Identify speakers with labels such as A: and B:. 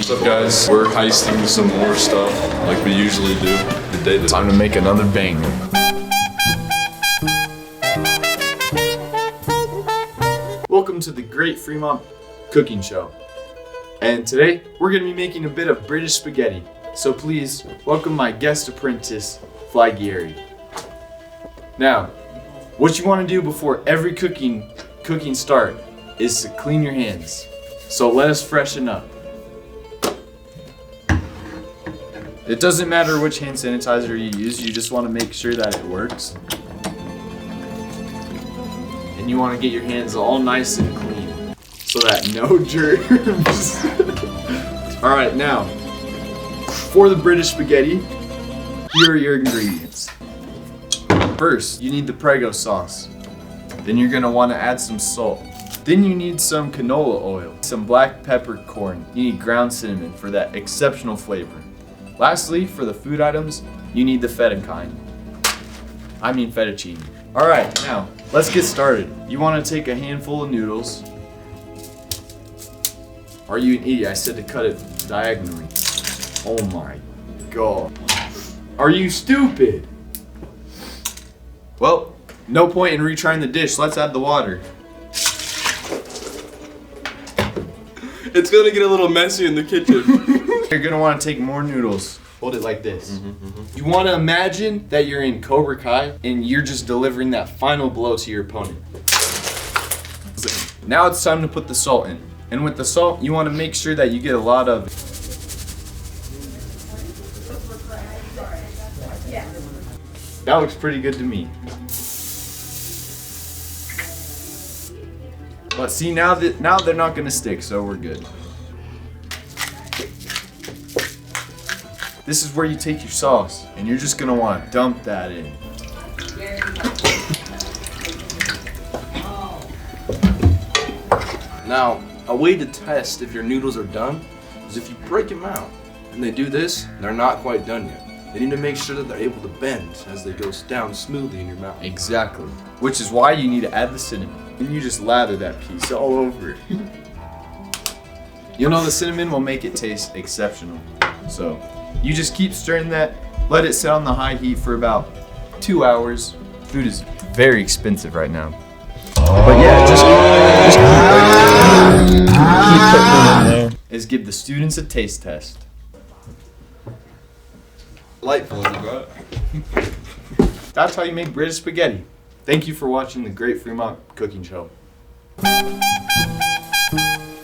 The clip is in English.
A: What's up, guys? We're heisting some more stuff like we usually do. The day that
B: Time to make another banger.
C: Welcome to the Great Fremont Cooking Show. And today, we're going to be making a bit of British spaghetti. So please, welcome my guest apprentice, Fly Gary. Now, what you want to do before every cooking start is to clean your hands. So let us freshen up. It doesn't matter which hand sanitizer you use, you just want to make sure that it works. And you want to get your hands all nice and clean so that no germs. Alright, now, for the British spaghetti, here are your ingredients. First, you need the Prego sauce. Then you're going to want to add some salt. Then you need some canola oil, some black peppercorn. You need ground cinnamon for that exceptional flavor. Lastly, for the food items, you need the feta kind. I mean fettuccine. Alright, now, let's get started. You want to take a handful of noodles. Are you an idiot? I said to cut it diagonally. Oh my god. Are you stupid? Well, no point in retrying the dish. Let's add the water.
A: it's gonna get a little messy in the kitchen.
C: You're gonna want to take more noodles. Hold it like this. You want to imagine that you're in Cobra Kai and you're just delivering that final blow to your opponent. Now it's time to put the salt in. And with the salt, you want to make sure that you get a lot of it. That looks pretty good to me. But see, now they're not gonna stick, so we're good. This is where you take your sauce, and you're just gonna want to dump that in.
D: Now, a way to test if your noodles are done is if you break them out. And they do this, they're not quite done yet. They need to make sure that they're able to bend as they go down smoothly in your mouth.
C: Exactly. Which is why you need to add the cinnamon. And you just lather that piece all over. You'll know the cinnamon will make it taste exceptional. So, you just keep stirring that, let it sit on the high heat for about 2 hours. Food is very expensive right now. But yeah, just keep putting it in there. Is give the students a taste test.
A: Delightful, bro.
C: That's how you make British spaghetti. Thank you for watching the Great Fremont Cooking Show.